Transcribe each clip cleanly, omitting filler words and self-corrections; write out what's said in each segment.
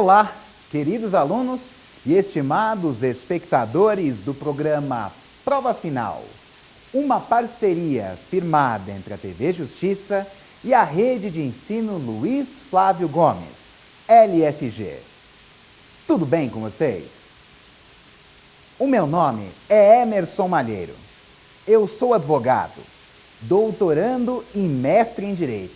Olá, queridos alunos e estimados espectadores do programa Prova Final, uma parceria firmada entre a TV Justiça e a Rede de Ensino Luiz Flávio Gomes, LFG. Tudo bem com vocês? O meu nome é Emerson Malheiro. Eu sou advogado, doutorando e mestre em Direito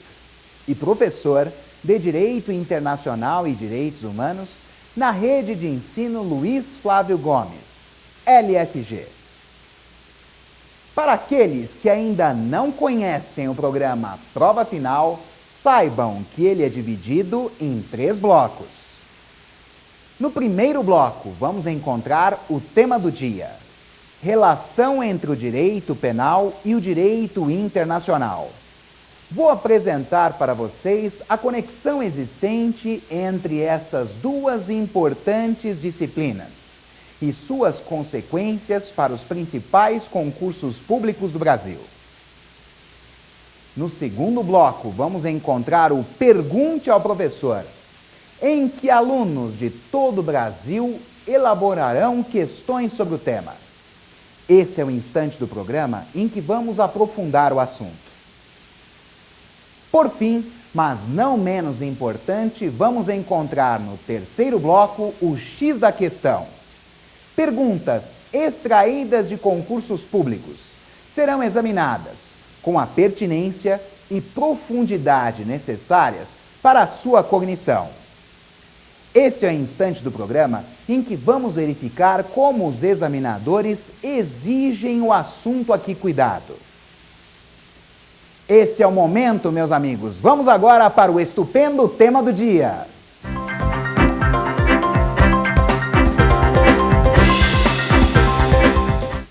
e professor de Direito Internacional e Direitos Humanos na Rede de Ensino Luiz Flávio Gomes, LFG. Para aqueles que ainda não conhecem o programa Prova Final, saibam que ele é dividido em 3 blocos. No primeiro bloco, vamos encontrar o tema do dia: relação entre o direito penal e o direito internacional. Vou apresentar para vocês a conexão existente entre essas duas importantes disciplinas e suas consequências para os principais concursos públicos do Brasil. No segundo bloco, vamos encontrar o Pergunte ao Professor, em que alunos de todo o Brasil elaborarão questões sobre o tema. Esse é o instante do programa em que vamos aprofundar o assunto. Por fim, mas não menos importante, vamos encontrar no terceiro bloco o X da questão. Perguntas extraídas de concursos públicos serão examinadas com a pertinência e profundidade necessárias para a sua cognição. Esse é o instante do programa em que vamos verificar como os examinadores exigem o assunto aqui cuidado. Esse é o momento, meus amigos. Vamos agora para o estupendo tema do dia.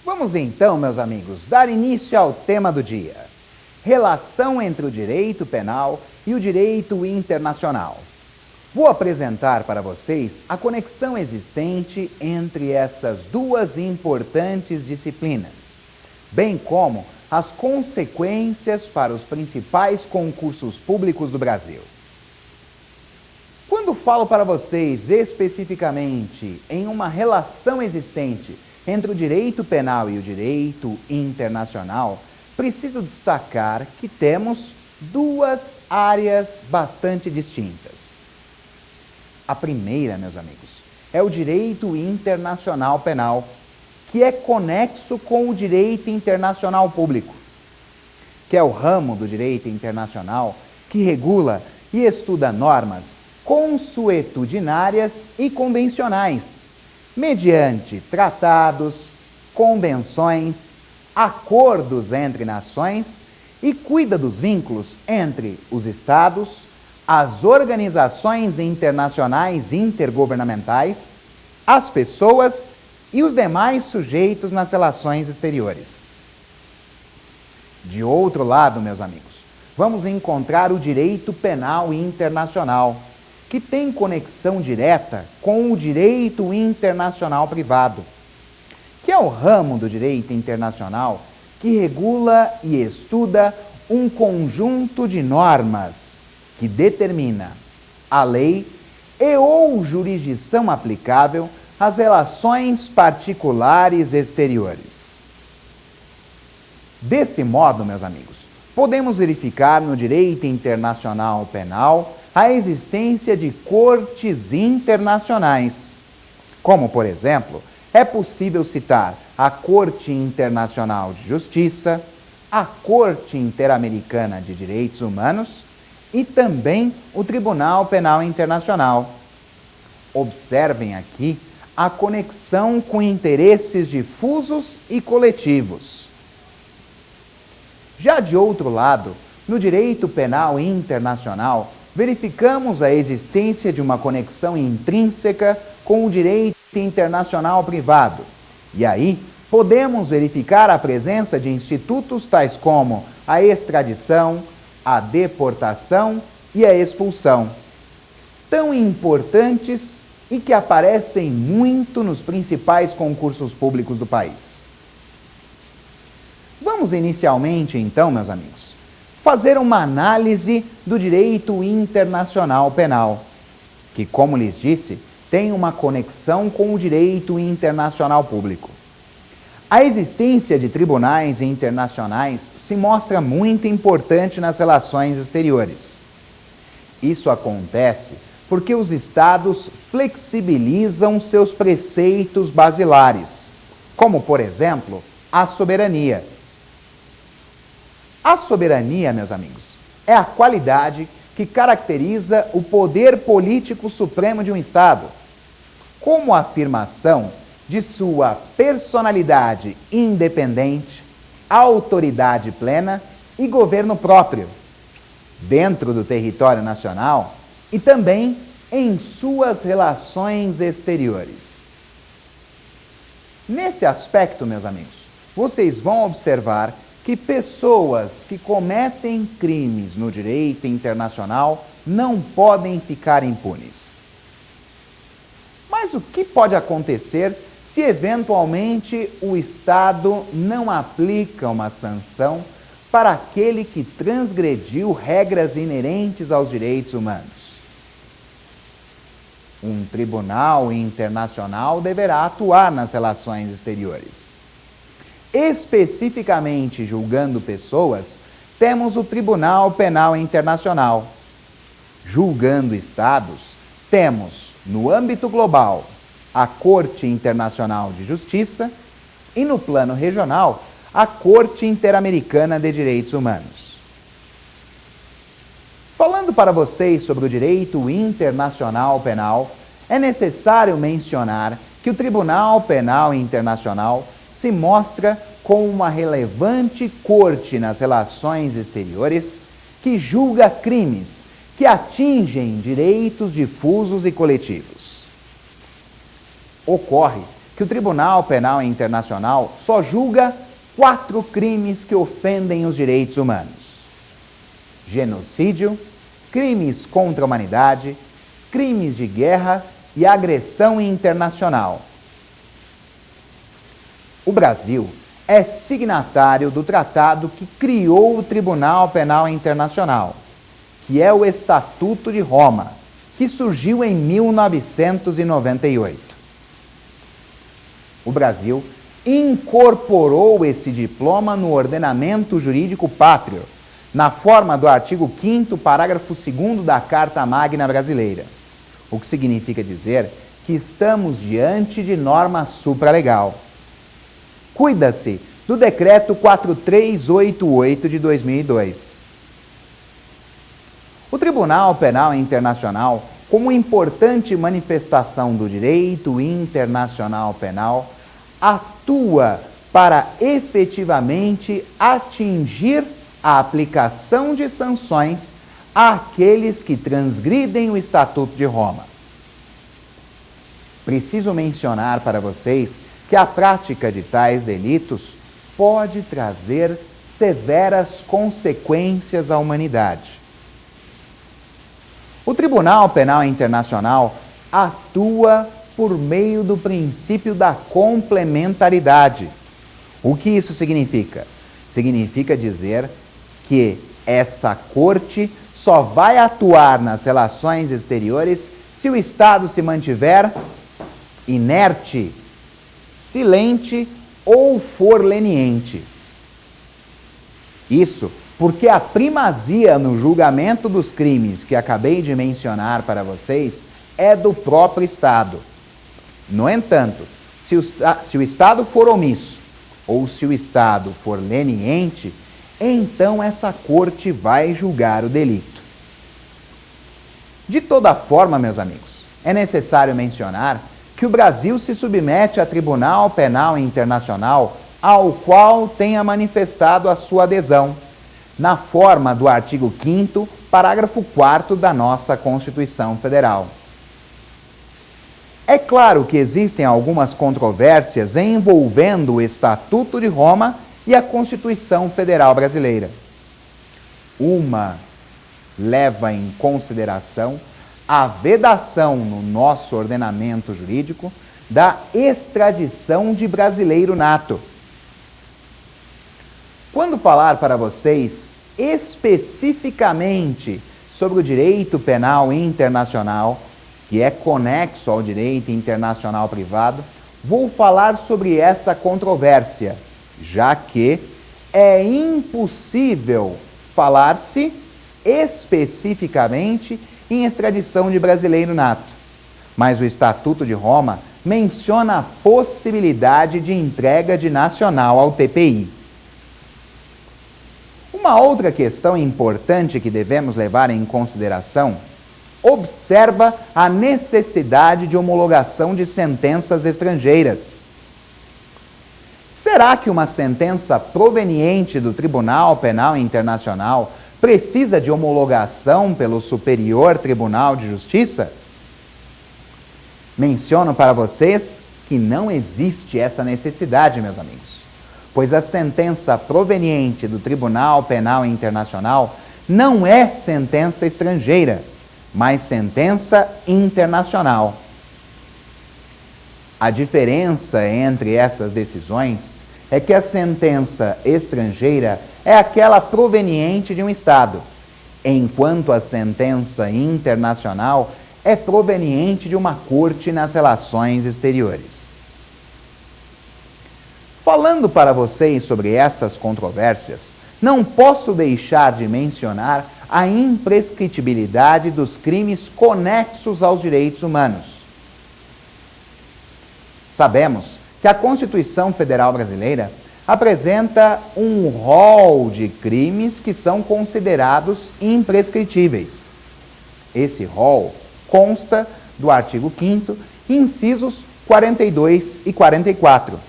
Vamos então, meus amigos, dar início ao tema do dia: relação entre o direito penal e o direito internacional. Vou apresentar para vocês a conexão existente entre essas duas importantes disciplinas, bem como as consequências para os principais concursos públicos do Brasil. Quando falo para vocês especificamente em uma relação existente entre o direito penal e o direito internacional, preciso destacar que temos duas áreas bastante distintas. A primeira, meus amigos, é o direito internacional penal, que é conexo com o direito internacional público, que é o ramo do direito internacional que regula e estuda normas consuetudinárias e convencionais, mediante tratados, convenções, acordos entre nações e cuida dos vínculos entre os Estados, as organizações internacionais intergovernamentais, as pessoas e os demais sujeitos nas relações exteriores. De outro lado, meus amigos, vamos encontrar o direito penal internacional, que tem conexão direta com o direito internacional privado, que é o ramo do direito internacional que regula e estuda um conjunto de normas que determina a lei e ou jurisdição aplicável às relações particulares exteriores. Desse modo, meus amigos, podemos verificar no direito internacional penal a existência de cortes internacionais, como, por exemplo, é possível citar a Corte Internacional de Justiça, a Corte Interamericana de Direitos Humanos e também o Tribunal Penal Internacional. Observem aqui a conexão com interesses difusos e coletivos. Já de outro lado, no direito penal internacional, verificamos a existência de uma conexão intrínseca com o direito internacional privado. E aí, podemos verificar a presença de institutos tais como a extradição, a deportação e a expulsão, tão importantes e que aparecem muito nos principais concursos públicos do país. Vamos inicialmente, então, meus amigos, fazer uma análise do direito internacional penal. que, como lhes disse, tem uma conexão com o direito internacional público. A existência de tribunais internacionais se mostra muito importante nas relações exteriores. Isso acontece porque os Estados flexibilizam seus preceitos basilares, como, por exemplo, a soberania. A soberania, meus amigos, é a qualidade que caracteriza o poder político supremo de um Estado, como afirmação de sua personalidade independente, autoridade plena e governo próprio, dentro do território nacional e também em suas relações exteriores. Nesse aspecto, meus amigos, vocês vão observar que pessoas que cometem crimes no direito internacional não podem ficar impunes. Mas o que pode acontecer se eventualmente o Estado não aplica uma sanção para aquele que transgrediu regras inerentes aos direitos humanos? Um tribunal internacional deverá atuar nas relações exteriores. Especificamente julgando pessoas, temos o Tribunal Penal Internacional. Julgando estados, temos, no âmbito global, a Corte Internacional de Justiça e, no plano regional, a Corte Interamericana de Direitos Humanos. Falando para vocês sobre o direito internacional penal, é necessário mencionar que o Tribunal Penal Internacional se mostra como uma relevante corte nas relações exteriores que julga crimes que atingem direitos difusos e coletivos. Ocorre que o Tribunal Penal Internacional só julga 4 crimes que ofendem os direitos humanos: genocídio, crimes contra a humanidade, crimes de guerra e agressão internacional. O Brasil é signatário do tratado que criou o Tribunal Penal Internacional, que é o Estatuto de Roma, que surgiu em 1998. O Brasil incorporou esse diploma no ordenamento jurídico pátrio, na forma do artigo 5º, parágrafo 2º da Carta Magna Brasileira, o que significa dizer que estamos diante de norma supralegal. Cuida-se do Decreto 4388 de 2002. O Tribunal Penal Internacional, como importante manifestação do direito internacional penal, atua para efetivamente atingir a aplicação de sanções àqueles que transgridem o Estatuto de Roma. Preciso mencionar para vocês que a prática de tais delitos pode trazer severas consequências à humanidade. O Tribunal Penal Internacional atua por meio do princípio da complementaridade. O que isso significa? Significa dizer que essa corte só vai atuar nas relações exteriores se o Estado se mantiver inerte, silente ou for leniente. Isso porque a primazia no julgamento dos crimes que acabei de mencionar para vocês é do próprio Estado. No entanto, se o Estado for omisso ou se o Estado for leniente, então essa corte vai julgar o delito. De toda forma, meus amigos, é necessário mencionar que o Brasil se submete a Tribunal Penal Internacional, ao qual tenha manifestado a sua adesão, na forma do artigo 5º, parágrafo 4º da nossa Constituição Federal. É claro que existem algumas controvérsias envolvendo o Estatuto de Roma e a Constituição Federal Brasileira. Uma leva em consideração a vedação no nosso ordenamento jurídico da extradição de brasileiro nato. Quando falar para vocês especificamente sobre o direito penal internacional, que é conexo ao direito internacional privado, vou falar sobre essa controvérsia, já que é impossível falar-se especificamente em extradição de brasileiro nato. Mas o Estatuto de Roma menciona a possibilidade de entrega de nacional ao TPI. Uma outra questão importante que devemos levar em consideração observa a necessidade de homologação de sentenças estrangeiras. Será que uma sentença proveniente do Tribunal Penal Internacional precisa de homologação pelo Superior Tribunal de Justiça? Menciono para vocês que não existe essa necessidade, meus amigos, pois a sentença proveniente do Tribunal Penal Internacional não é sentença estrangeira, mas sentença internacional. A diferença entre essas decisões é que a sentença estrangeira é aquela proveniente de um Estado, enquanto a sentença internacional é proveniente de uma corte nas relações exteriores. Falando para vocês sobre essas controvérsias, não posso deixar de mencionar a imprescritibilidade dos crimes conexos aos direitos humanos. Sabemos que a Constituição Federal Brasileira apresenta um rol de crimes que são considerados imprescritíveis. Esse rol consta do artigo 5º, incisos 42 e 44.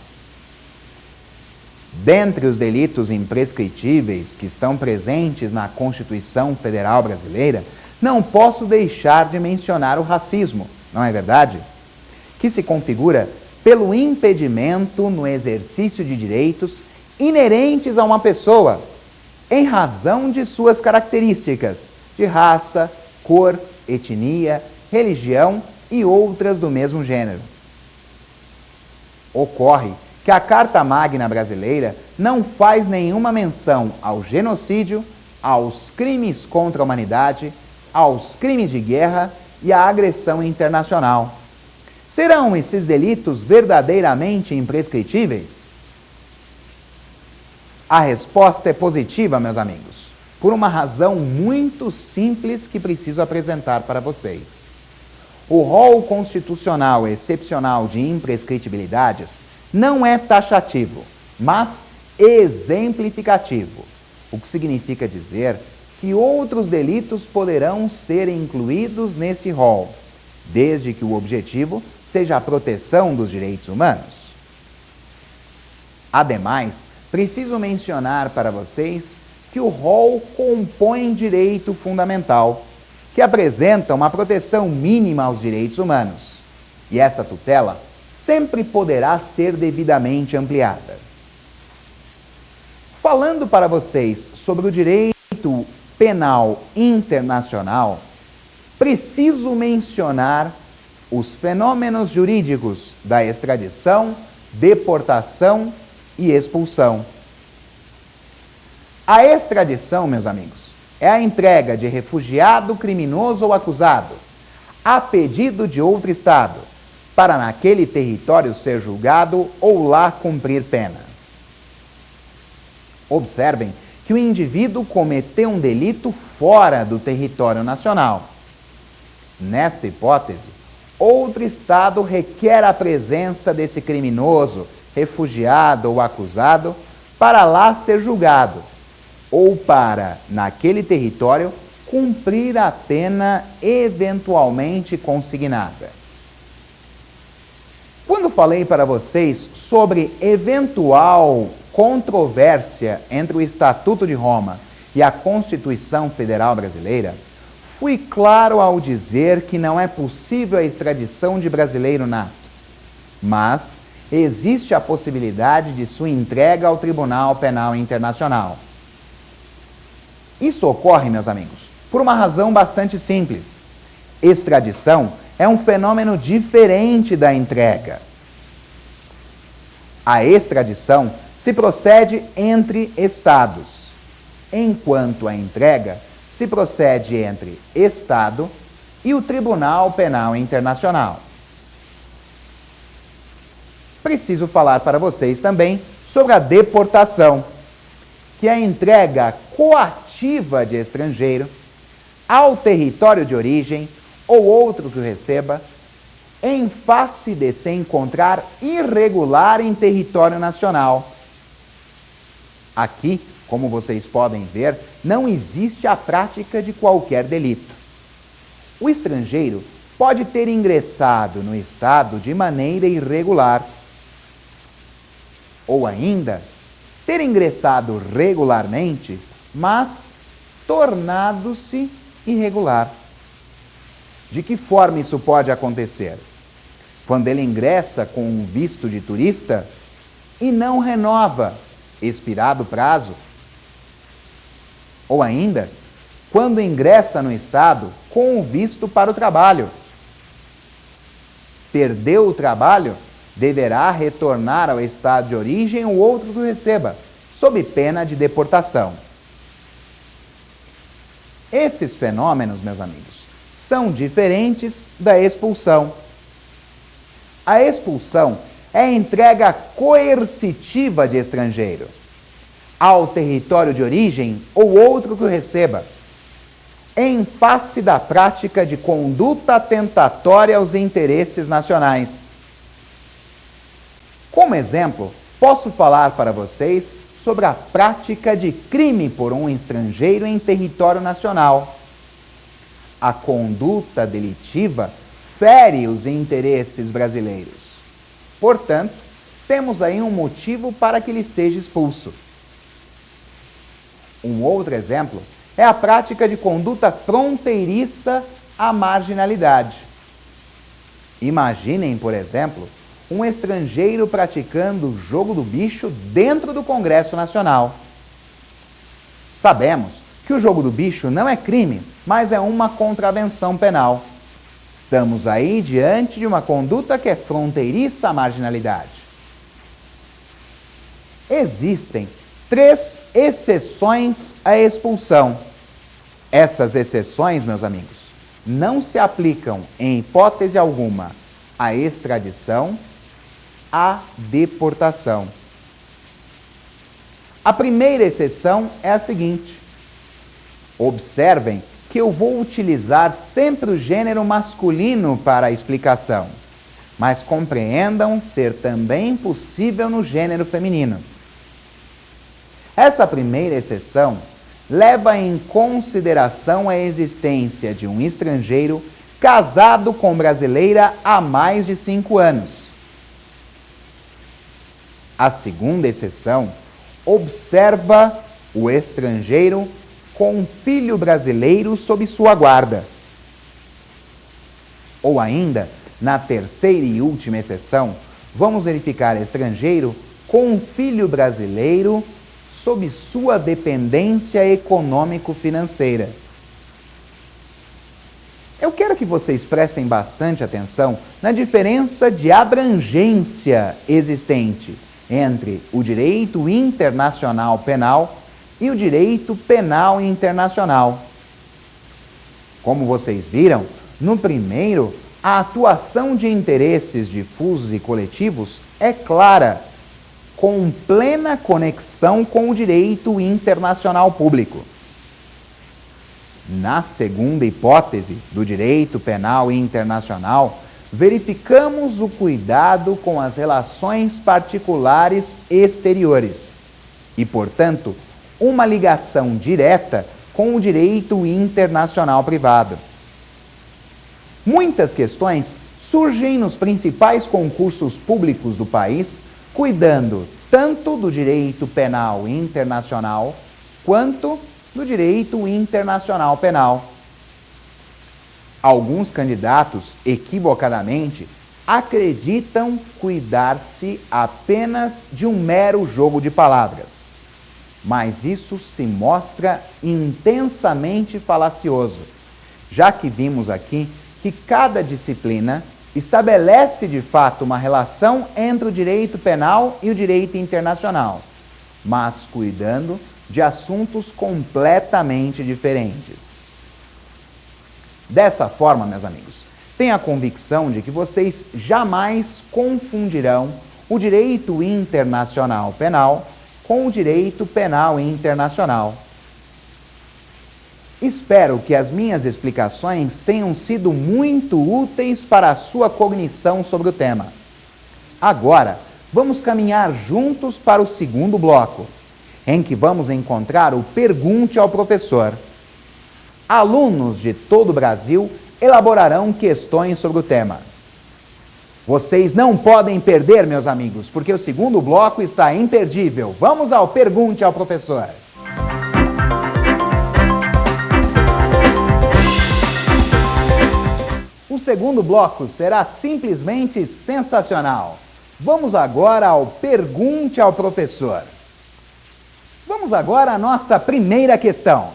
Dentre os delitos imprescritíveis que estão presentes na Constituição Federal Brasileira, não posso deixar de mencionar o racismo, não é verdade? Que se configura pelo impedimento no exercício de direitos inerentes a uma pessoa, em razão de suas características de raça, cor, etnia, religião e outras do mesmo gênero. Ocorre que a Carta Magna brasileira não faz nenhuma menção ao genocídio, aos crimes contra a humanidade, aos crimes de guerra e à agressão internacional. Serão esses delitos verdadeiramente imprescritíveis? A resposta é positiva, meus amigos, por uma razão muito simples que preciso apresentar para vocês. O rol constitucional excepcional de imprescritibilidades não é taxativo, mas exemplificativo, o que significa dizer que outros delitos poderão ser incluídos nesse rol, desde que o objetivo seja a proteção dos direitos humanos. Ademais, preciso mencionar para vocês que o rol compõe direito fundamental, que apresenta uma proteção mínima aos direitos humanos, e essa tutela sempre poderá ser devidamente ampliada. Falando para vocês sobre o direito penal internacional, preciso mencionar os fenômenos jurídicos da extradição, deportação e expulsão. A extradição, meus amigos, é a entrega de refugiado, criminoso ou acusado, a pedido de outro Estado, para naquele território ser julgado ou lá cumprir pena. Observem que o indivíduo cometeu um delito fora do território nacional. Nessa hipótese, outro Estado requer a presença desse criminoso, refugiado ou acusado para lá ser julgado, ou para, naquele território, cumprir a pena eventualmente consignada. Quando falei para vocês sobre eventual controvérsia entre o Estatuto de Roma e a Constituição Federal Brasileira, fui claro ao dizer que não é possível a extradição de brasileiro nato, mas existe a possibilidade de sua entrega ao Tribunal Penal Internacional. Isso ocorre, meus amigos, por uma razão bastante simples. Extradição é um fenômeno diferente da entrega. A extradição se procede entre estados, enquanto a entrega se procede entre Estado e o Tribunal Penal Internacional. Preciso falar para vocês também sobre a deportação, que é a entrega coativa de estrangeiro ao território de origem ou outro que o receba, em face de se encontrar irregular em território nacional. Aqui, como vocês podem ver, não existe a prática de qualquer delito. O estrangeiro pode ter ingressado no Estado de maneira irregular, ou ainda ter ingressado regularmente, mas tornado-se irregular. De que forma isso pode acontecer? Quando ele ingressa com um visto de turista e não renova, expirado o prazo. Ou ainda, quando ingressa no Estado com o visto para o trabalho. Perdeu o trabalho, deverá retornar ao Estado de origem ou outro que o receba, sob pena de deportação. Esses fenômenos, meus amigos, são diferentes da expulsão. A expulsão é a entrega coercitiva de estrangeiro ao território de origem ou outro que o receba, em face da prática de conduta atentatória aos interesses nacionais. Como exemplo, posso falar para vocês sobre a prática de crime por um estrangeiro em território nacional. A conduta delitiva fere os interesses brasileiros. Portanto, temos aí um motivo para que ele seja expulso. Um outro exemplo é a prática de conduta fronteiriça à marginalidade. Imaginem, por exemplo, um estrangeiro praticando o jogo do bicho dentro do Congresso Nacional. Sabemos que o jogo do bicho não é crime, mas é uma contravenção penal. Estamos aí diante de uma conduta que é fronteiriça à marginalidade. Existem 3 exceções à expulsão. Essas exceções, meus amigos, não se aplicam em hipótese alguma à extradição, à deportação. A primeira exceção é a seguinte. Observem que eu vou utilizar sempre o gênero masculino para a explicação, mas compreendam ser também possível no gênero feminino. Essa primeira exceção leva em consideração a existência de um estrangeiro casado com brasileira há mais de 5 anos. A segunda exceção observa o estrangeiro com um filho brasileiro sob sua guarda. Ou ainda, na terceira e última exceção, vamos verificar estrangeiro com um filho brasileiro sob sua dependência econômico-financeira. Eu quero que vocês prestem bastante atenção na diferença de abrangência existente entre o direito internacional penal e o direito penal internacional. Como vocês viram, no primeiro, a atuação de interesses difusos e coletivos é clara, com plena conexão com o direito internacional público. Na segunda hipótese do direito penal internacional, verificamos o cuidado com as relações particulares exteriores e, portanto, uma ligação direta com o direito internacional privado. Muitas questões surgem nos principais concursos públicos do país, cuidando tanto do direito penal internacional quanto do direito internacional penal. Alguns candidatos, equivocadamente, acreditam cuidar-se apenas de um mero jogo de palavras. Mas isso se mostra intensamente falacioso, já que vimos aqui que cada disciplina estabelece de fato uma relação entre o direito penal e o direito internacional, mas cuidando de assuntos completamente diferentes. Dessa forma, meus amigos, tenho a convicção de que vocês jamais confundirão o direito internacional penal com o direito penal internacional. Espero que as minhas explicações tenham sido muito úteis para a sua cognição sobre o tema. Agora, vamos caminhar juntos para o segundo bloco, em que vamos encontrar o Pergunte ao Professor. Alunos de todo o Brasil elaborarão questões sobre o tema. Vocês não podem perder, meus amigos, porque o segundo bloco está imperdível. Vamos ao Pergunte ao Professor. O segundo bloco será simplesmente sensacional. Vamos agora ao Pergunte ao Professor. Vamos agora à nossa primeira questão.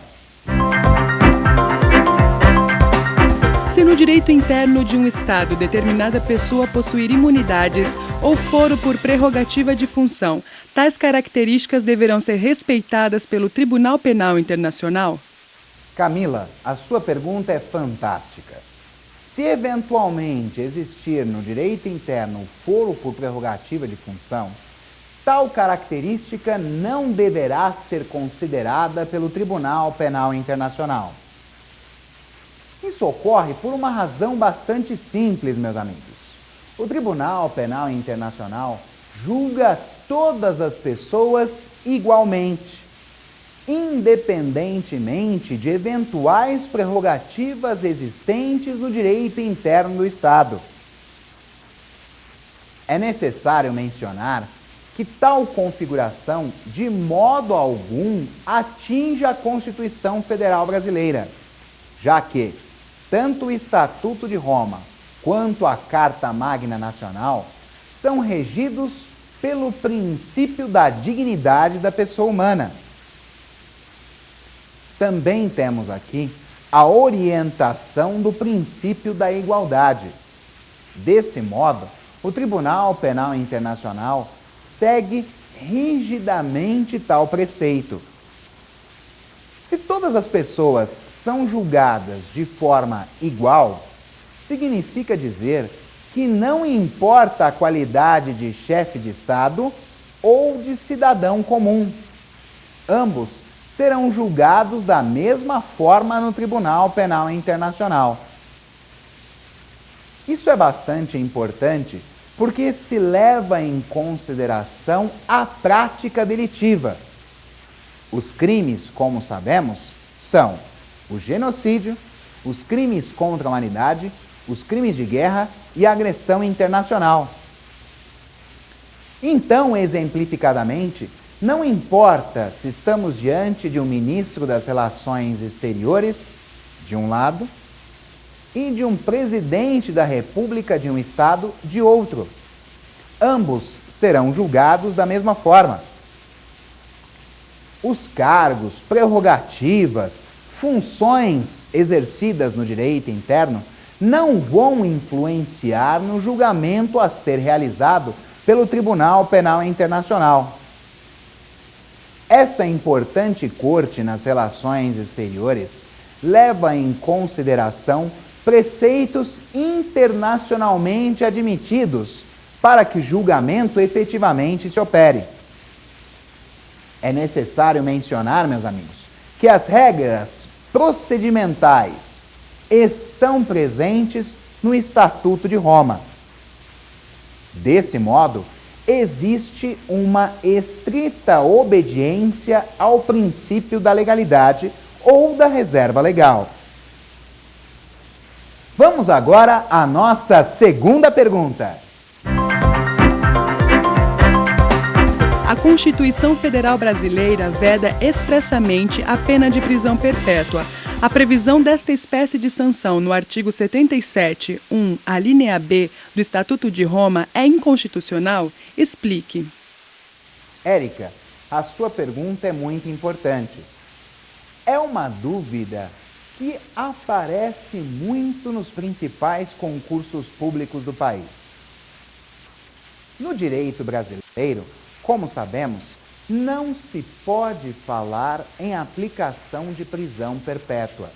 Se no direito interno de um Estado determinada pessoa possuir imunidades ou foro por prerrogativa de função, tais características deverão ser respeitadas pelo Tribunal Penal Internacional? Camila, a sua pergunta é fantástica. Se eventualmente existir no direito interno foro por prerrogativa de função, tal característica não deverá ser considerada pelo Tribunal Penal Internacional. Isso ocorre por uma razão bastante simples, meus amigos. O Tribunal Penal Internacional julga todas as pessoas igualmente, independentemente de eventuais prerrogativas existentes no direito interno do Estado. É necessário mencionar que tal configuração, de modo algum, atinge a Constituição Federal Brasileira, já que tanto o Estatuto de Roma quanto a Carta Magna Nacional são regidos pelo princípio da dignidade da pessoa humana. Também temos aqui a orientação do princípio da igualdade. Desse modo, o Tribunal Penal Internacional segue rigidamente tal preceito. Se todas as pessoas são julgadas de forma igual, significa dizer que não importa a qualidade de chefe de Estado ou de cidadão comum. Ambos serão julgados da mesma forma no Tribunal Penal Internacional. Isso é bastante importante porque se leva em consideração a prática delitiva. Os crimes, como sabemos, são o genocídio, os crimes contra a humanidade, os crimes de guerra e a agressão internacional. Então, exemplificadamente, não importa se estamos diante de um ministro das Relações Exteriores, de um lado, e de um presidente da República de um Estado, de outro. Ambos serão julgados da mesma forma. Os cargos, prerrogativas, funções exercidas no direito interno não vão influenciar no julgamento a ser realizado pelo Tribunal Penal Internacional. Essa importante corte nas relações exteriores leva em consideração preceitos internacionalmente admitidos para que o julgamento efetivamente se opere. É necessário mencionar, meus amigos, que as regras procedimentais estão presentes no Estatuto de Roma. Desse modo, existe uma estrita obediência ao princípio da legalidade ou da reserva legal. Vamos agora à nossa segunda pergunta. A Constituição Federal Brasileira veda expressamente a pena de prisão perpétua. A previsão desta espécie de sanção no artigo 77, 1, alínea B do Estatuto de Roma é inconstitucional? Explique. Érica, a sua pergunta é muito importante. É uma dúvida que aparece muito nos principais concursos públicos do país. No direito brasileiro, como sabemos, não se pode falar em aplicação de prisão perpétua.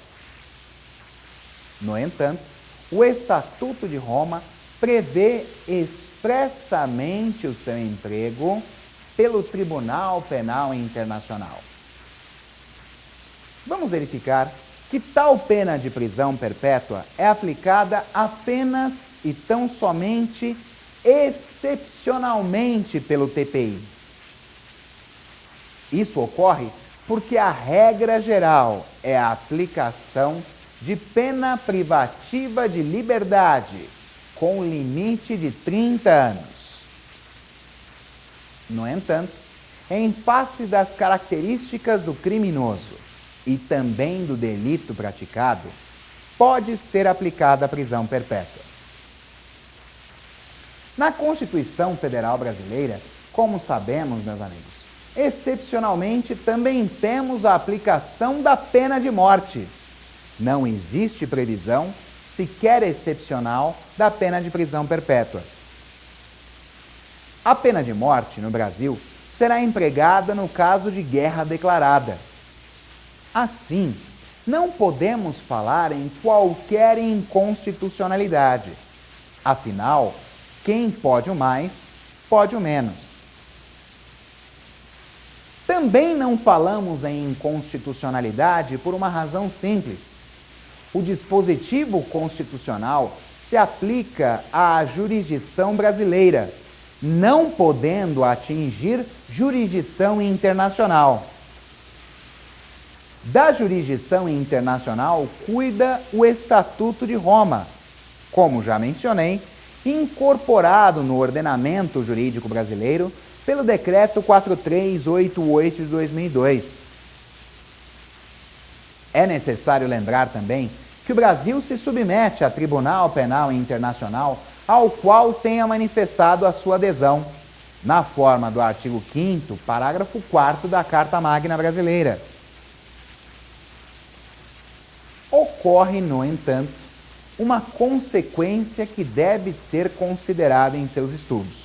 No entanto, o Estatuto de Roma prevê expressamente o seu emprego pelo Tribunal Penal Internacional. Vamos verificar que tal pena de prisão perpétua é aplicada apenas e tão somente excepcionalmente pelo TPI. Isso ocorre porque a regra geral é a aplicação de pena privativa de liberdade com limite de 30 anos. No entanto, em face das características do criminoso e também do delito praticado, pode ser aplicada a prisão perpétua. Na Constituição Federal Brasileira, como sabemos, meus amigos, excepcionalmente também temos a aplicação da pena de morte. Não existe previsão, sequer excepcional, da pena de prisão perpétua. A pena de morte, no Brasil, será empregada no caso de guerra declarada. Assim, não podemos falar em qualquer inconstitucionalidade. Afinal, quem pode o mais, pode o menos. Também não falamos em inconstitucionalidade por uma razão simples. O dispositivo constitucional se aplica à jurisdição brasileira, não podendo atingir jurisdição internacional. Da jurisdição internacional cuida o Estatuto de Roma, como já mencionei, incorporado no ordenamento jurídico brasileiro pelo Decreto 4388 de 2002. É necessário lembrar também que o Brasil se submete a Tribunal Penal Internacional, ao qual tenha manifestado a sua adesão, na forma do artigo 5º, parágrafo 4º da Carta Magna Brasileira. Ocorre, no entanto, uma consequência que deve ser considerada em seus estudos.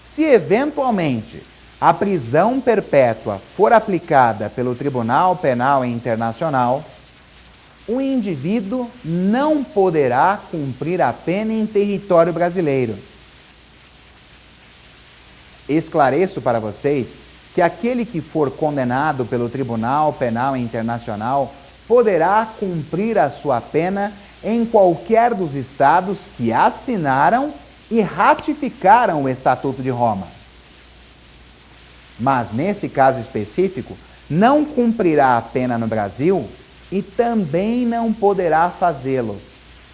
Se eventualmente a prisão perpétua for aplicada pelo Tribunal Penal Internacional, o indivíduo não poderá cumprir a pena em território brasileiro. Esclareço para vocês que aquele que for condenado pelo Tribunal Penal Internacional poderá cumprir a sua pena em qualquer dos estados que assinaram e ratificaram o Estatuto de Roma. Mas, nesse caso específico, não cumprirá a pena no Brasil e também não poderá fazê-lo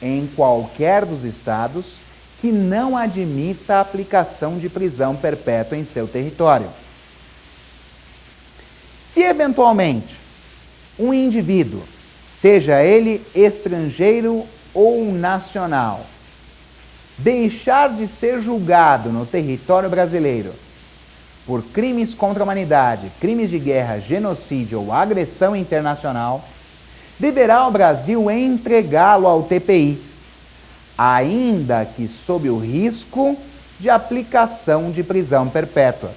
em qualquer dos estados que não admita a aplicação de prisão perpétua em seu território. Se, eventualmente, um indivíduo, seja ele estrangeiro ou nacional, deixar de ser julgado no território brasileiro por crimes contra a humanidade, crimes de guerra, genocídio ou agressão internacional, deverá o Brasil entregá-lo ao TPI, ainda que sob o risco de aplicação de prisão perpétua.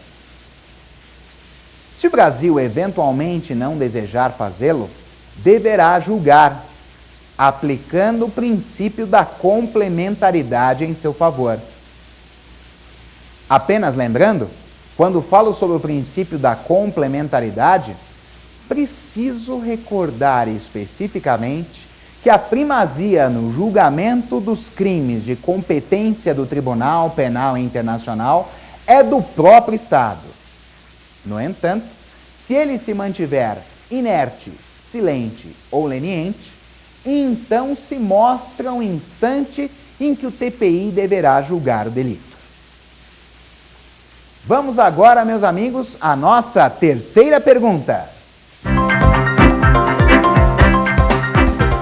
Se o Brasil eventualmente não desejar fazê-lo, deverá julgar, aplicando o princípio da complementaridade em seu favor. Apenas lembrando, quando falo sobre o princípio da complementaridade, preciso recordar especificamente que a primazia no julgamento dos crimes de competência do Tribunal Penal Internacional é do próprio Estado. No entanto, se ele se mantiver inerte, silente ou leniente, então se mostra um instante em que o TPI deverá julgar o delito. Vamos agora, meus amigos, à nossa terceira pergunta.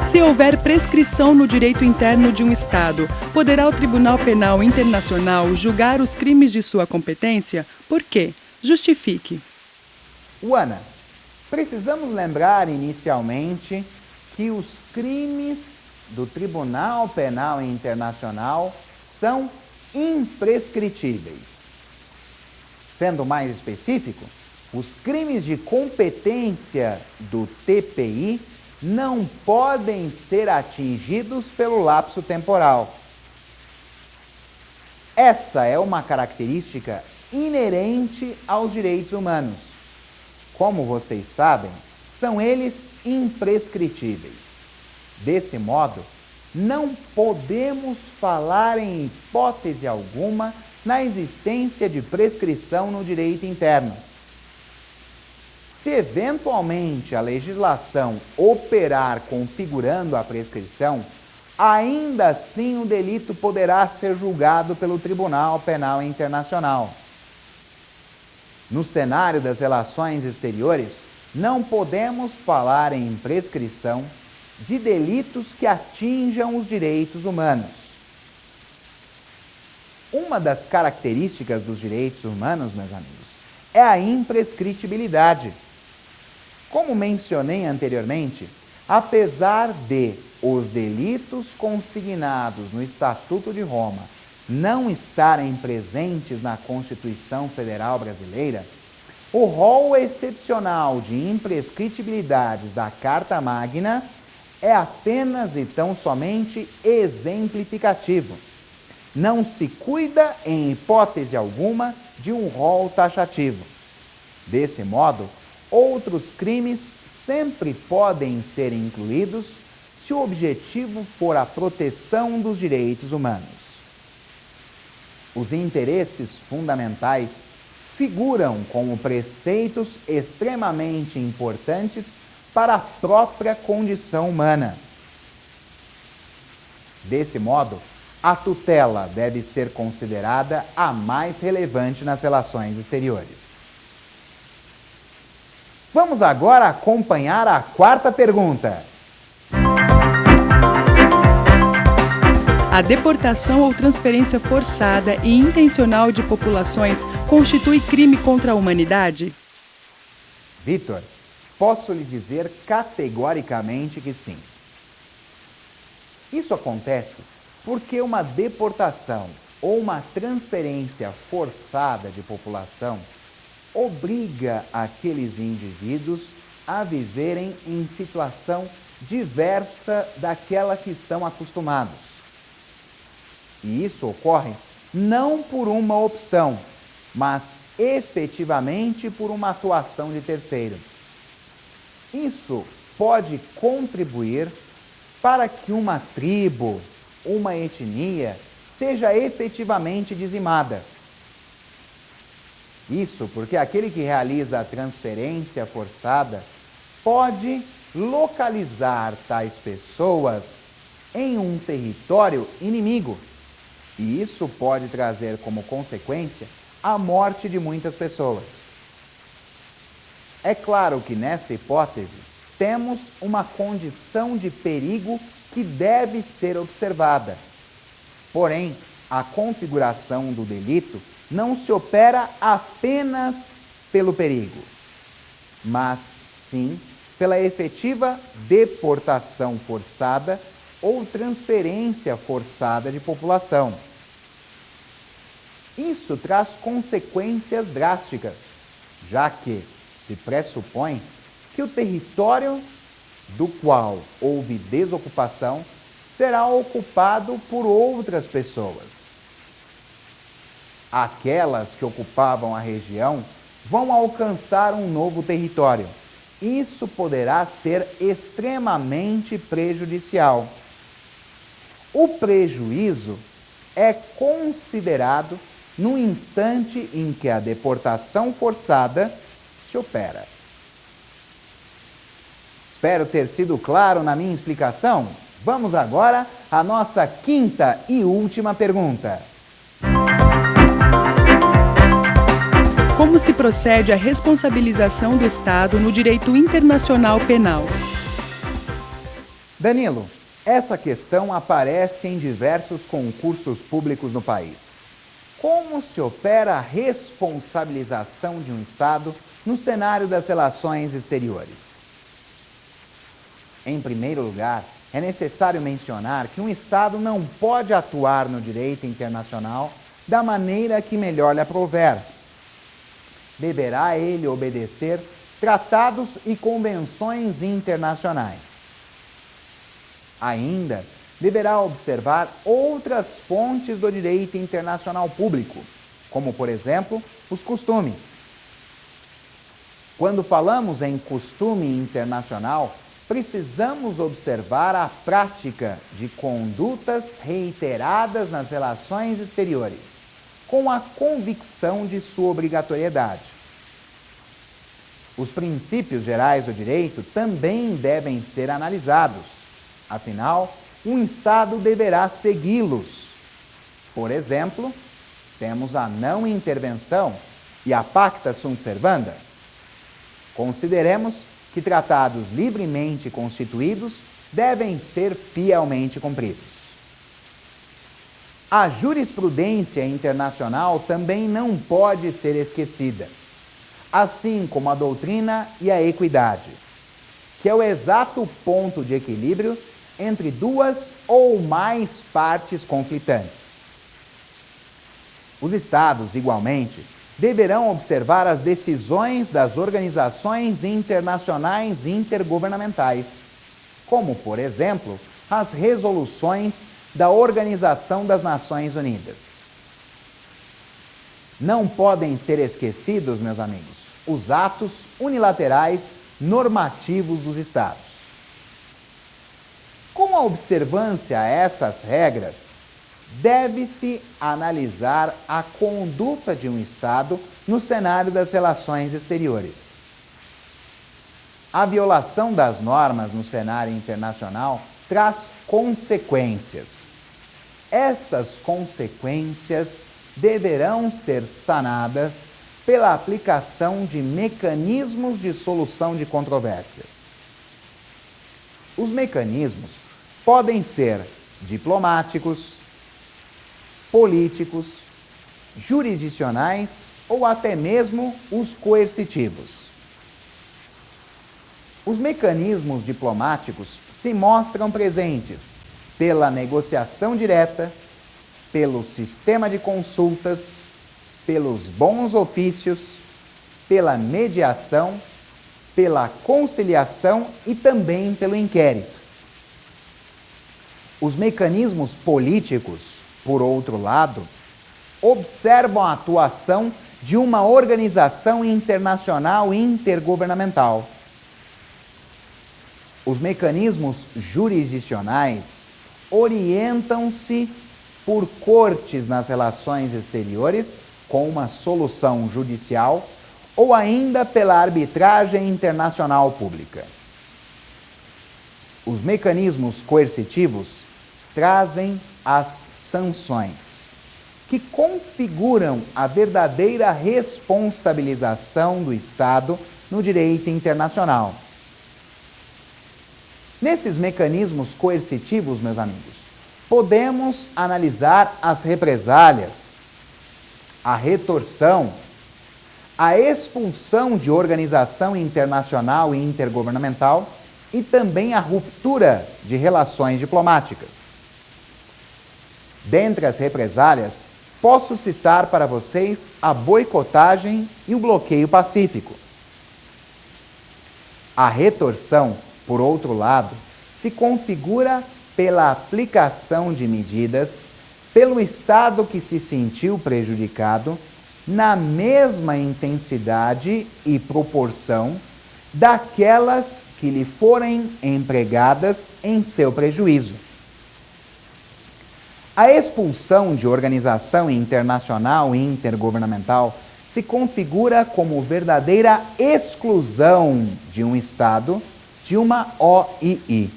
Se houver prescrição no direito interno de um Estado, poderá o Tribunal Penal Internacional julgar os crimes de sua competência? Por quê? Justifique. Uana, precisamos lembrar inicialmente que os crimes do Tribunal Penal Internacional são imprescritíveis. Sendo mais específico, os crimes de competência do TPI não podem ser atingidos pelo lapso temporal. Essa é uma característica inerente aos direitos humanos. Como vocês sabem, são eles imprescritíveis. Desse modo, não podemos falar em hipótese alguma na existência de prescrição no direito interno. Se eventualmente a legislação operar configurando a prescrição, ainda assim o delito poderá ser julgado pelo Tribunal Penal Internacional. No cenário das relações exteriores, não podemos falar em prescrição de delitos que atinjam os direitos humanos. Uma das características dos direitos humanos, meus amigos, é a imprescritibilidade. Como mencionei anteriormente, apesar de os delitos consignados no Estatuto de Roma não estarem presentes na Constituição Federal Brasileira, o rol excepcional de imprescritibilidades da Carta Magna é apenas e tão somente exemplificativo. Não se cuida, em hipótese alguma, de um rol taxativo. Desse modo, outros crimes sempre podem ser incluídos se o objetivo for a proteção dos direitos humanos. Os interesses fundamentais figuram como preceitos extremamente importantes para a própria condição humana. Desse modo, a tutela deve ser considerada a mais relevante nas relações exteriores. Vamos agora acompanhar a quarta pergunta. A deportação ou transferência forçada e intencional de populações constitui crime contra a humanidade? Vitor, posso lhe dizer categoricamente que sim. Isso acontece porque uma deportação ou uma transferência forçada de população obriga aqueles indivíduos a viverem em situação diversa daquela que estão acostumados. E isso ocorre não por uma opção, mas efetivamente por uma atuação de terceiro. Isso pode contribuir para que uma tribo, uma etnia, seja efetivamente dizimada. Isso porque aquele que realiza a transferência forçada pode localizar tais pessoas em um território inimigo. E isso pode trazer como consequência a morte de muitas pessoas. É claro que nessa hipótese temos uma condição de perigo que deve ser observada. Porém, a configuração do delito não se opera apenas pelo perigo, mas sim pela efetiva deportação forçada ou transferência forçada de população. Isso traz consequências drásticas, já que se pressupõe que o território do qual houve desocupação será ocupado por outras pessoas. Aquelas que ocupavam a região vão alcançar um novo território. Isso poderá ser extremamente prejudicial. O prejuízo é considerado no instante em que a deportação forçada se opera. Espero ter sido claro na minha explicação. Vamos agora à nossa quinta e última pergunta. Como se procede à responsabilização do Estado no direito internacional penal? Danilo, essa questão aparece em diversos concursos públicos no país. Como se opera a responsabilização de um Estado no cenário das relações exteriores? Em primeiro lugar, é necessário mencionar que um Estado não pode atuar no direito internacional da maneira que melhor lhe aprouver. Deverá ele obedecer tratados e convenções internacionais. Ainda deverá observar outras fontes do direito internacional público, como, por exemplo, os costumes. Quando falamos em costume internacional, precisamos observar a prática de condutas reiteradas nas relações exteriores, com a convicção de sua obrigatoriedade. Os princípios gerais do direito também devem ser analisados. Afinal, um Estado deverá segui-los. Por exemplo, temos a não intervenção e a pacta sunt servanda. Consideremos que tratados livremente constituídos devem ser fielmente cumpridos. A jurisprudência internacional também não pode ser esquecida, assim como a doutrina e a equidade, que é o exato ponto de equilíbrio entre duas ou mais partes conflitantes. Os Estados, igualmente, deverão observar as decisões das organizações internacionais intergovernamentais, como, por exemplo, as resoluções da Organização das Nações Unidas. Não podem ser esquecidos, meus amigos, os atos unilaterais normativos dos Estados. Com a observância a essas regras, deve-se analisar a conduta de um Estado no cenário das relações exteriores. A violação das normas no cenário internacional traz consequências. Essas consequências deverão ser sanadas pela aplicação de mecanismos de solução de controvérsias. Os mecanismos podem ser diplomáticos, políticos, jurisdicionais ou até mesmo os coercitivos. Os mecanismos diplomáticos se mostram presentes pela negociação direta, pelo sistema de consultas, pelos bons ofícios, pela mediação, pela conciliação e também pelo inquérito. Os mecanismos políticos, por outro lado, observam a atuação de uma organização internacional intergovernamental. Os mecanismos jurisdicionais orientam-se por cortes nas relações exteriores, com uma solução judicial, ou ainda pela arbitragem internacional pública. Os mecanismos coercitivos trazem as sanções, que configuram a verdadeira responsabilização do Estado no direito internacional. Nesses mecanismos coercitivos, meus amigos, podemos analisar as represálias, a retorção, a expulsão de organização internacional e intergovernamental e também a ruptura de relações diplomáticas. Dentre as represálias, posso citar para vocês a boicotagem e o bloqueio pacífico. A retorção, por outro lado, se configura pela aplicação de medidas pelo Estado que se sentiu prejudicado na mesma intensidade e proporção daquelas que lhe forem empregadas em seu prejuízo. A expulsão de organização internacional e intergovernamental se configura como verdadeira exclusão de um Estado de uma OII.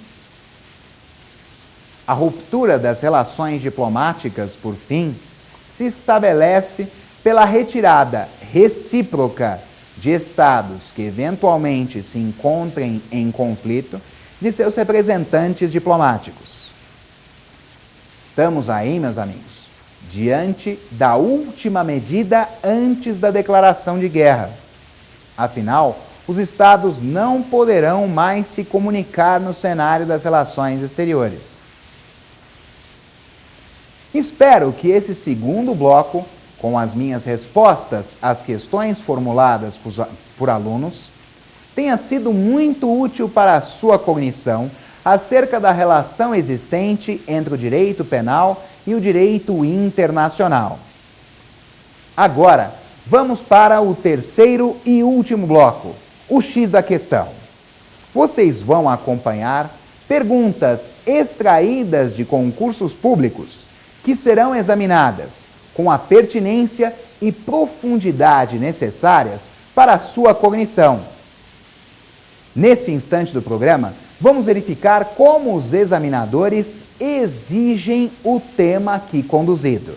A ruptura das relações diplomáticas, por fim, se estabelece pela retirada recíproca de Estados que eventualmente se encontrem em conflito de seus representantes diplomáticos. Estamos aí, meus amigos, diante da última medida antes da declaração de guerra. Afinal, os Estados não poderão mais se comunicar no cenário das relações exteriores. Espero que esse segundo bloco, com as minhas respostas às questões formuladas por alunos, tenha sido muito útil para a sua cognição, acerca da relação existente entre o direito penal e o direito internacional. Agora, vamos para o terceiro e último bloco, o X da questão. Vocês vão acompanhar perguntas extraídas de concursos públicos que serão examinadas com a pertinência e profundidade necessárias para a sua cognição. Nesse instante do programa, vamos verificar como os examinadores exigem o tema aqui conduzido.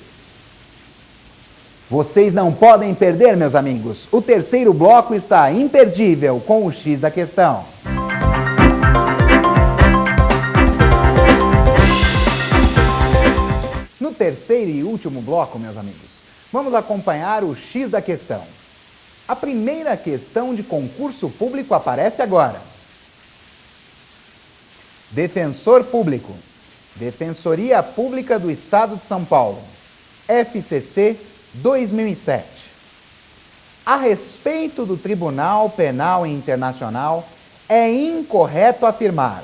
Vocês não podem perder, meus amigos. O terceiro bloco está imperdível com o X da questão. No terceiro e último bloco, meus amigos, vamos acompanhar o X da questão. A primeira questão de concurso público aparece agora. Defensor Público, Defensoria Pública do Estado de São Paulo, FCC 2007. A respeito do Tribunal Penal Internacional, é incorreto afirmar: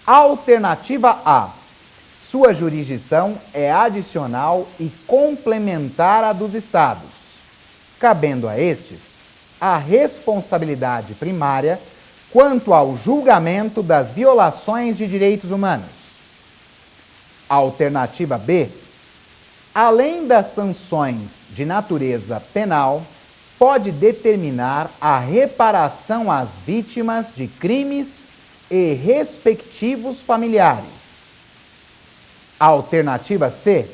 alternativa A, sua jurisdição é adicional e complementar à dos Estados, cabendo a estes a responsabilidade primária quanto ao julgamento das violações de direitos humanos. Alternativa B, além das sanções de natureza penal, pode determinar a reparação às vítimas de crimes e respectivos familiares. Alternativa C,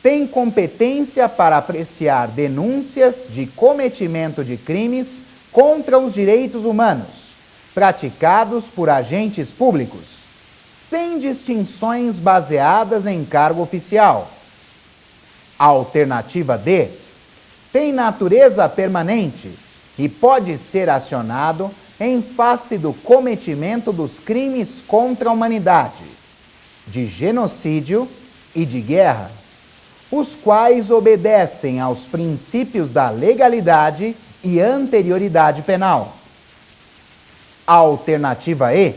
tem competência para apreciar denúncias de cometimento de crimes contra os direitos humanos, praticados por agentes públicos, sem distinções baseadas em cargo oficial. Alternativa D, tem natureza permanente e pode ser acionado em face do cometimento dos crimes contra a humanidade, de genocídio e de guerra, os quais obedecem aos princípios da legalidade e anterioridade penal. Alternativa E,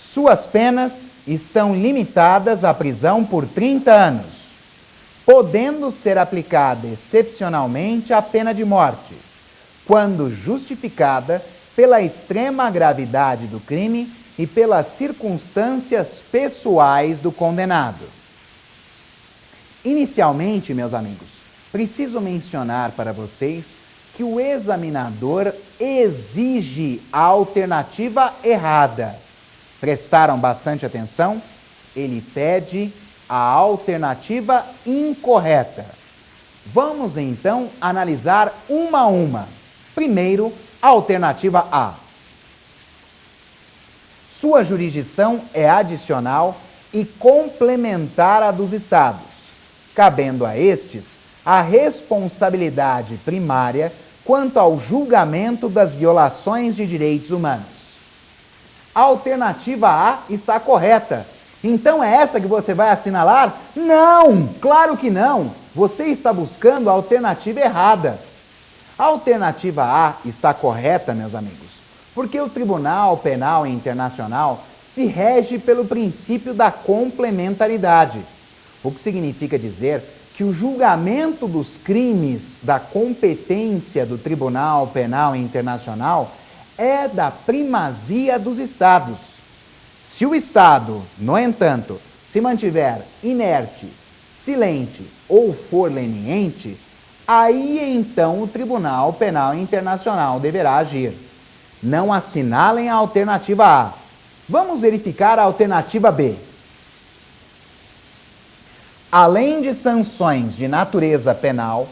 suas penas estão limitadas à prisão por 30 anos, podendo ser aplicada excepcionalmente a pena de morte, quando justificada pela extrema gravidade do crime e pelas circunstâncias pessoais do condenado. Inicialmente, meus amigos, preciso mencionar para vocês que o examinador exige a alternativa errada. Prestaram bastante atenção? Ele pede a alternativa incorreta. Vamos então analisar uma a uma. Primeiro, a alternativa A. Sua jurisdição é adicional e complementar à dos Estados, cabendo a estes a responsabilidade primária quanto ao julgamento das violações de direitos humanos. A alternativa A está correta. Então é essa que você vai assinalar? Não, claro que não. Você está buscando a alternativa errada. A alternativa A está correta, meus amigos, porque o Tribunal Penal Internacional se rege pelo princípio da complementaridade, o que significa dizer que o julgamento dos crimes da competência do Tribunal Penal Internacional é da primazia dos Estados. Se o Estado, no entanto, se mantiver inerte, silente ou for leniente, aí então o Tribunal Penal Internacional deverá agir. Não assinalem a alternativa A. Vamos verificar a alternativa B. Além de sanções de natureza penal,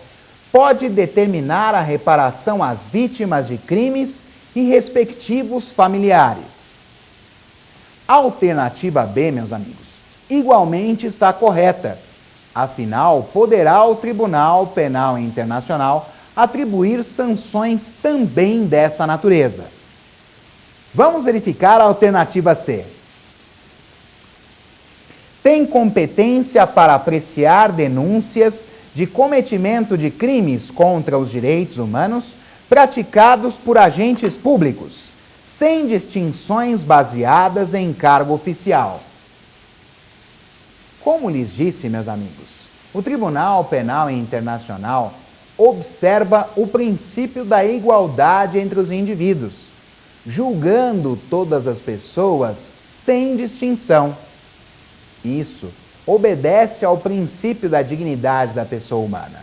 pode determinar a reparação às vítimas de crimes e respectivos familiares. A alternativa B, meus amigos, igualmente está correta. Afinal, poderá o Tribunal Penal Internacional atribuir sanções também dessa natureza. Vamos verificar a alternativa C. Tem competência para apreciar denúncias de cometimento de crimes contra os direitos humanos praticados por agentes públicos, sem distinções baseadas em cargo oficial. Como lhes disse, meus amigos, o Tribunal Penal Internacional observa o princípio da igualdade entre os indivíduos, julgando todas as pessoas sem distinção. Isso obedece ao princípio da dignidade da pessoa humana.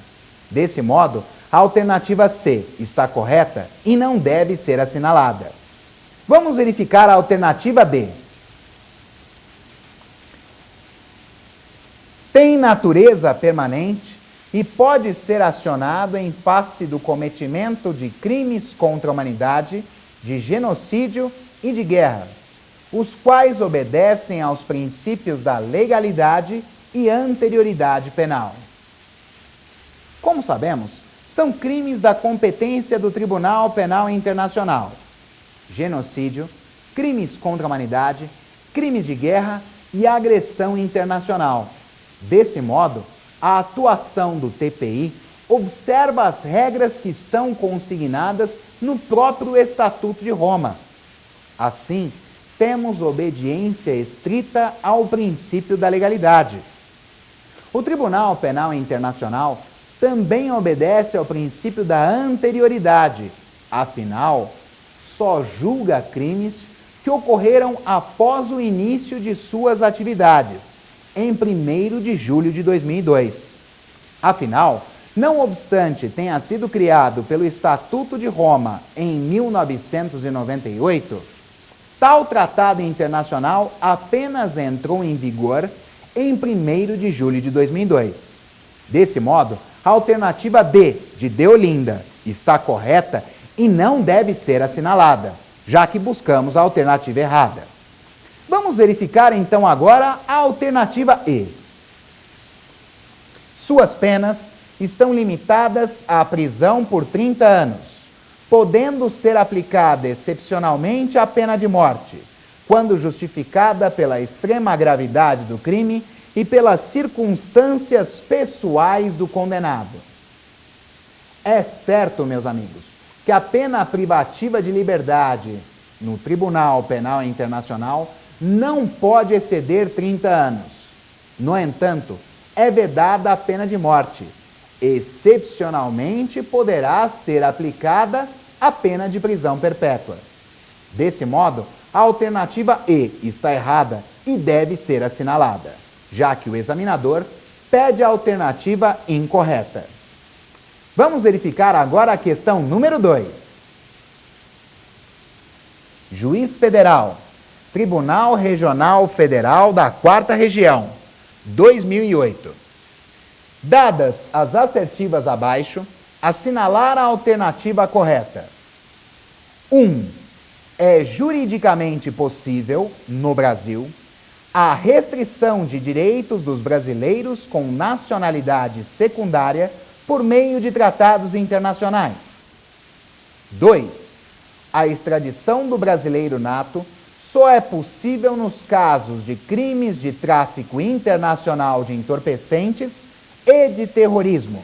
Desse modo, a alternativa C está correta e não deve ser assinalada. Vamos verificar a alternativa D. Tem natureza permanente e pode ser acionado em face do cometimento de crimes contra a humanidade, de genocídio e de guerra, os quais obedecem aos princípios da legalidade e anterioridade penal. Como sabemos, são crimes da competência do Tribunal Penal Internacional: genocídio, crimes contra a humanidade, crimes de guerra e agressão internacional. Desse modo, a atuação do TPI observa as regras que estão consignadas no próprio Estatuto de Roma. Assim, temos obediência estrita ao princípio da legalidade. O Tribunal Penal Internacional também obedece ao princípio da anterioridade, afinal, só julga crimes que ocorreram após o início de suas atividades, em 1º de julho de 2002. Afinal, não obstante tenha sido criado pelo Estatuto de Roma em 1998, tal tratado internacional apenas entrou em vigor em 1º de julho de 2002. Desse modo, a alternativa D, de Deolinda, está correta e não deve ser assinalada, já que buscamos a alternativa errada. Vamos verificar então agora a alternativa E. Suas penas estão limitadas à prisão por 30 anos, podendo ser aplicada excepcionalmente a pena de morte, quando justificada pela extrema gravidade do crime e pelas circunstâncias pessoais do condenado. É certo, meus amigos, que a pena privativa de liberdade no Tribunal Penal Internacional não pode exceder 30 anos. No entanto, é vedada a pena de morte. Excepcionalmente, poderá ser aplicada a pena de prisão perpétua. Desse modo, a alternativa E está errada e deve ser assinalada, já que o examinador pede a alternativa incorreta. Vamos verificar agora a questão número 2. Juiz Federal, Tribunal Regional Federal da 4ª Região, 2008. Dadas as assertivas abaixo, assinalar a alternativa correta. 1. É juridicamente possível, no Brasil, a restrição de direitos dos brasileiros com nacionalidade secundária por meio de tratados internacionais. 2. A extradição do brasileiro nato só é possível nos casos de crimes de tráfico internacional de entorpecentes e de terrorismo,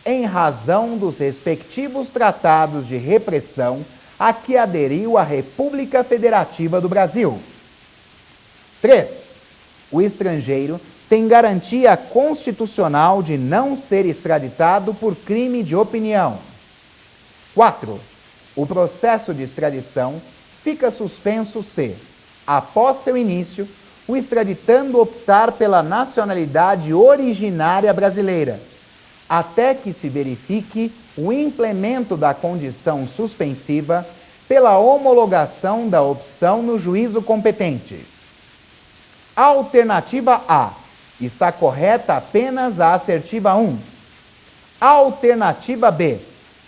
em razão dos respectivos tratados de repressão a que aderiu a República Federativa do Brasil. 3. O estrangeiro tem garantia constitucional de não ser extraditado por crime de opinião. 4. O processo de extradição fica suspenso se, após seu início, o extraditando optar pela nacionalidade originária brasileira, até que se verifique o implemento da condição suspensiva pela homologação da opção no juízo competente. Alternativa A. Está correta apenas a assertiva 1. Alternativa B.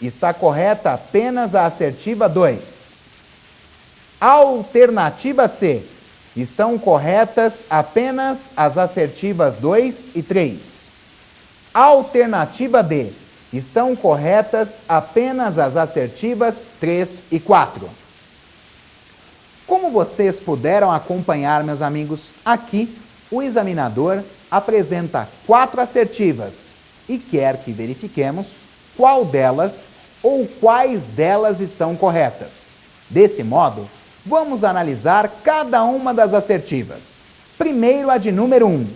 Está correta apenas a assertiva 2. Alternativa C. Estão corretas apenas as assertivas 2 e 3. Alternativa D. Estão corretas apenas as assertivas 3 e 4. Como vocês puderam acompanhar, meus amigos, aqui o examinador apresenta 4 assertivas e quer que verifiquemos qual delas ou quais delas estão corretas. Desse modo, Vamos analisar cada uma das assertivas. Primeiro, a de número 1.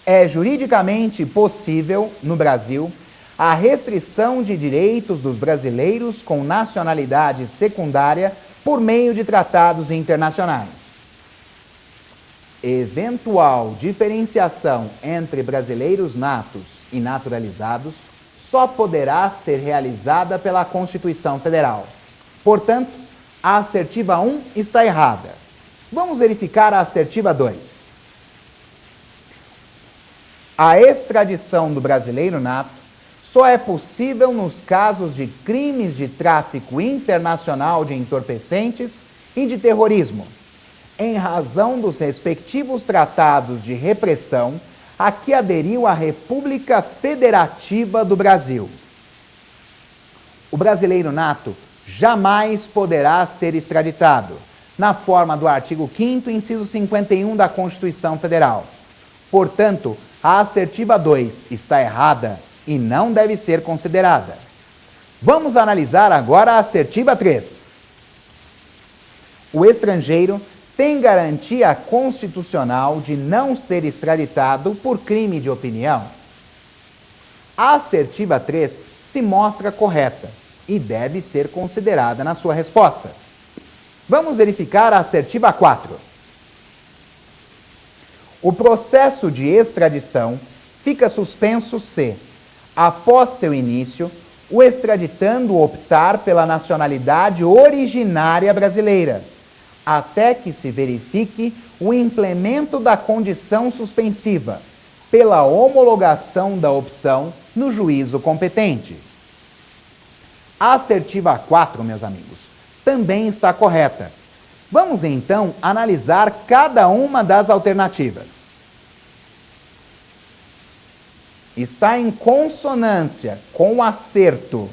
É juridicamente possível, no Brasil, a restrição de direitos dos brasileiros com nacionalidade secundária por meio de tratados internacionais. Eventual diferenciação entre brasileiros natos e naturalizados só poderá ser realizada pela Constituição Federal. Portanto, a assertiva 1 está errada. Vamos verificar a assertiva 2. A extradição do brasileiro nato só é possível nos casos de crimes de tráfico internacional de entorpecentes e de terrorismo, em razão dos respectivos tratados de repressão a que aderiu a República Federativa do Brasil. O brasileiro nato jamais poderá ser extraditado, na forma do artigo 5º, inciso 51 da Constituição Federal. Portanto, a assertiva 2 está errada e não deve ser considerada. Vamos analisar agora a assertiva 3. O estrangeiro tem garantia constitucional de não ser extraditado por crime de opinião. A assertiva 3 se mostra correta e deve ser considerada na sua resposta. Vamos verificar a assertiva 4. O processo de extradição fica suspenso se, após seu início, o extraditando optar pela nacionalidade originária brasileira, até que se verifique o implemento da condição suspensiva, pela homologação da opção no juízo competente. A assertiva 4, meus amigos, também está correta. Vamos então analisar cada uma das alternativas. Está em consonância com o acerto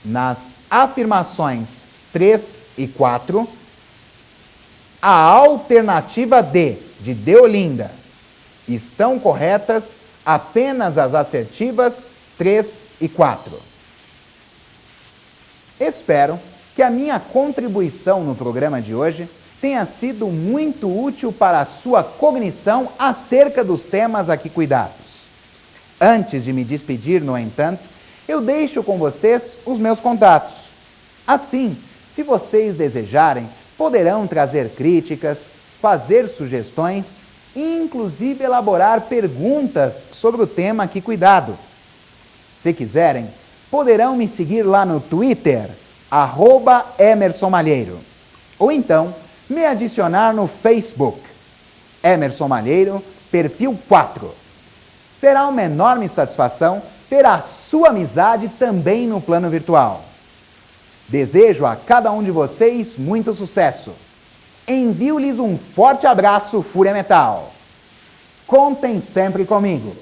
nas afirmações 3 e 4, a alternativa D, de Deolinda. Estão corretas apenas as assertivas 3 e 4. Espero que a minha contribuição no programa de hoje tenha sido muito útil para a sua cognição acerca dos temas aqui cuidados. Antes de me despedir, no entanto, eu deixo com vocês os meus contatos. Assim, se vocês desejarem, poderão trazer críticas, fazer sugestões e inclusive elaborar perguntas sobre o tema aqui cuidado. Se quiserem, poderão me seguir lá no Twitter, @EmersonMalheiro, ou então me adicionar no Facebook, Emerson Malheiro, perfil 4. Será uma enorme satisfação ter a sua amizade também no plano virtual. Desejo a cada um de vocês muito sucesso. Envio-lhes um forte abraço, Fúria Metal. Contem sempre comigo.